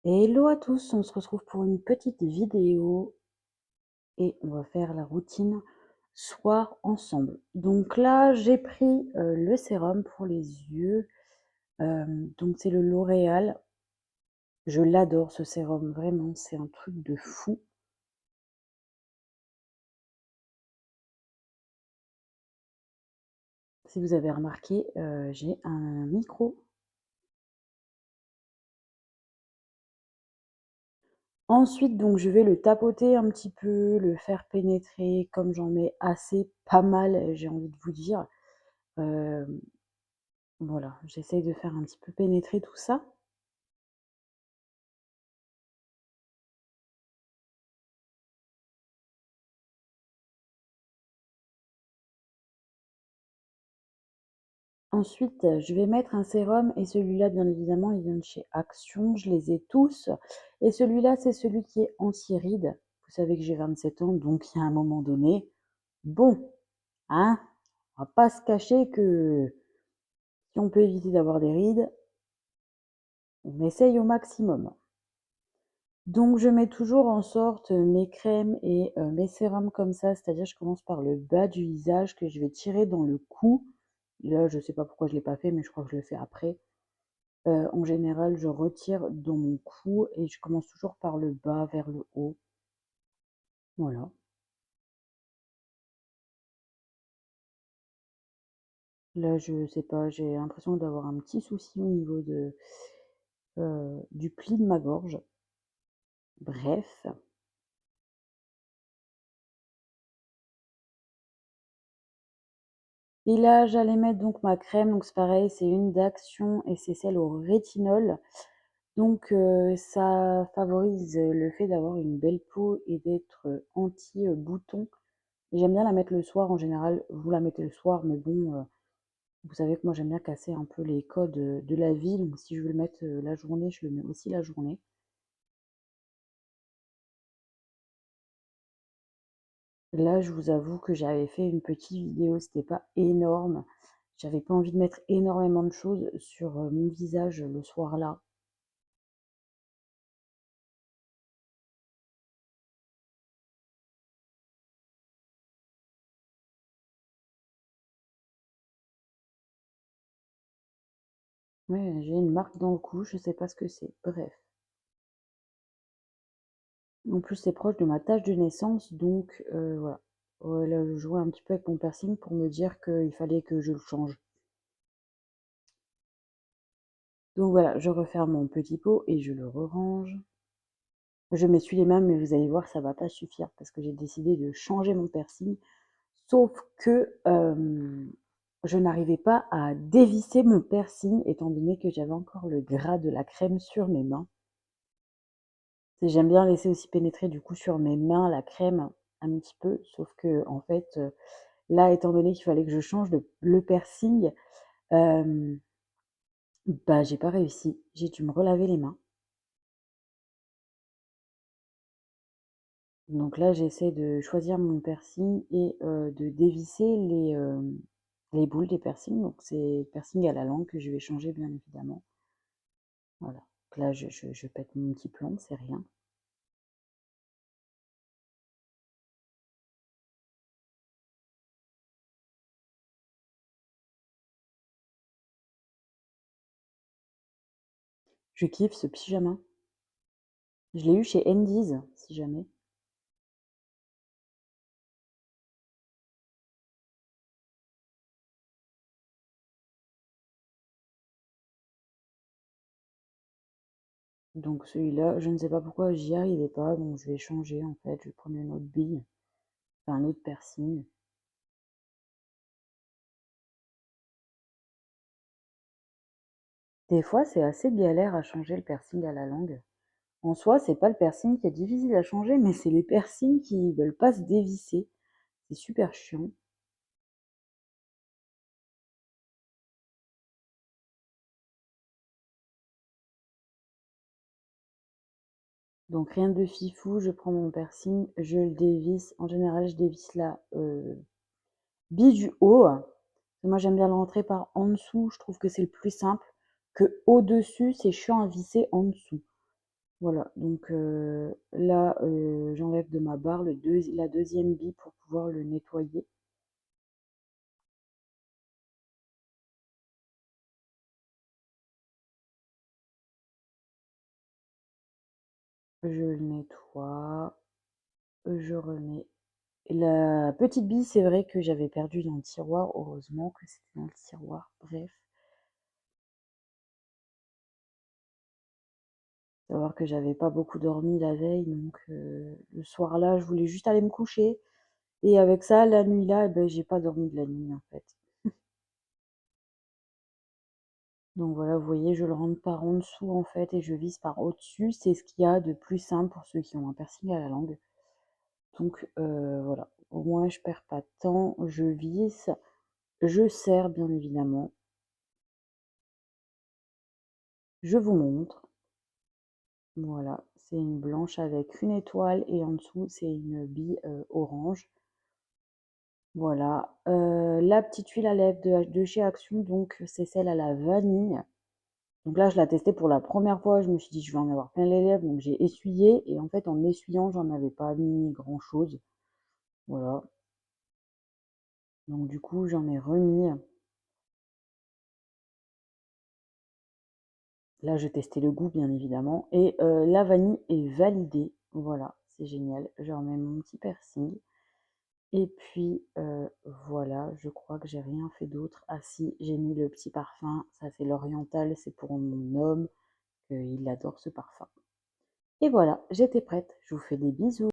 Hello à tous, on se retrouve pour une petite vidéo et on va faire la routine soir ensemble. Donc là, j'ai pris le sérum pour les yeux. Donc c'est le L'Oréal. Je l'adore ce sérum, vraiment, c'est un truc de fou. Si vous avez remarqué, j'ai un micro. Ensuite, donc je vais le tapoter un petit peu, le faire pénétrer comme j'en mets assez, pas mal, j'ai envie de vous dire. Euh, voilà, j'essaye de faire un petit peu pénétrer tout ça. Ensuite, je vais mettre un sérum et celui-là, bien évidemment, il vient de chez Action. Je les ai tous. Et celui-là, c'est celui qui est anti-rides. Vous savez que j'ai 27 ans, donc il y a un moment donné, bon, hein, on va pas se cacher que si on peut éviter d'avoir des rides, on essaye au maximum. Donc je mets toujours en sorte mes crèmes et mes sérums comme ça, c'est-à-dire je commence par le bas du visage que je vais tirer dans le cou. Là, je sais pas pourquoi je l'ai pas fait, mais je crois que je le fais après. En général, je retire dans mon cou et je commence toujours par le bas vers le haut. Voilà. Là, je sais pas, j'ai l'impression d'avoir un petit souci au niveau du pli de ma gorge. Bref. Et là, j'allais mettre donc ma crème. Donc c'est pareil, c'est une d'Action et c'est celle au rétinol. Donc ça favorise le fait d'avoir une belle peau et d'être anti-bouton. J'aime bien la mettre le soir en général. Vous la mettez le soir, mais bon, vous savez que moi j'aime bien casser un peu les codes de la vie, donc si je veux le mettre la journée, je le mets aussi la journée. Là, je vous avoue que j'avais fait une petite vidéo, c'était pas énorme. J'avais pas envie de mettre énormément de choses sur mon visage le soir-là. Ouais, j'ai une marque dans le cou, je sais pas ce que c'est. Bref. En plus, c'est proche de ma tâche de naissance, donc voilà. Ouais, là, je jouais un petit peu avec mon piercing pour me dire qu'il fallait que je le change. Donc voilà, je referme mon petit pot et je le re-range. Je m'essuie les mains, mais vous allez voir, ça va pas suffire parce que j'ai décidé de changer mon piercing. Sauf que je n'arrivais pas à dévisser mon piercing étant donné que j'avais encore le gras de la crème sur mes mains. J'aime bien laisser aussi pénétrer du coup sur mes mains la crème un petit peu, sauf que en fait, là, étant donné qu'il fallait que je change le piercing, euh, bah j'ai pas réussi. J'ai dû me relaver les mains. Donc là, j'essaie de choisir mon piercing et de dévisser les boules des piercings. Donc c'est piercing à la langue que je vais changer bien évidemment. Voilà. Donc là, je pète mon petit plomb, c'est rien. Je kiffe ce pyjama. Je l'ai eu chez Endies, si jamais. Donc celui-là, je ne sais pas pourquoi j'y arrivais pas, donc je vais changer en fait. Je vais prendre une autre bille, enfin un autre piercing. Des fois, c'est assez galère à changer le piercing à la langue. En soi, c'est pas le piercing qui est difficile à changer, mais c'est les piercings qui veulent pas se dévisser. C'est super chiant. Donc rien de fifou, je prends mon piercing, je le dévisse. En général, je dévisse la bille du haut. Moi, j'aime bien le rentrer par en dessous. Je trouve que c'est le plus simple. Que au-dessus, c'est chiant à visser en dessous. Voilà, donc là, j'enlève de ma barre la deuxième bille pour pouvoir le nettoyer. Je le nettoie, je remets la petite bille, c'est vrai que j'avais perdu dans le tiroir, heureusement que c'était dans le tiroir, bref. Savoir que j'avais pas beaucoup dormi la veille, donc le soir là, je voulais juste aller me coucher et avec ça, la nuit là, eh beh, j'ai pas dormi de la nuit, en fait. Donc voilà, vous voyez, je le rentre par en dessous, en fait, et je visse par au-dessus. C'est ce qu'il y a de plus simple pour ceux qui ont un piercing à la langue. Donc voilà, au moins je perds pas de temps, je visse, je serre bien évidemment. Je vous montre. Voilà, c'est une blanche avec une étoile et en dessous, c'est une bille, orange. Voilà, la petite huile à lèvres de chez Action, donc c'est celle à la vanille. Donc là, je l'ai testée pour la première fois, je me suis dit: «Je vais en avoir plein les lèvres», donc j'ai essuyé et en fait, en essuyant, j'en avais pas mis grand-chose. Voilà, donc du coup, j'en ai remis. Là, je testais le goût, bien évidemment, et la vanille est validée. Voilà, c'est génial. Je remets mon petit piercing et puis, voilà, je crois que j'ai rien fait d'autre. Ah si, j'ai mis le petit parfum, ça c'est l'oriental, c'est pour mon homme, il adore ce parfum. Et voilà, j'étais prête. Je vous fais des bisous.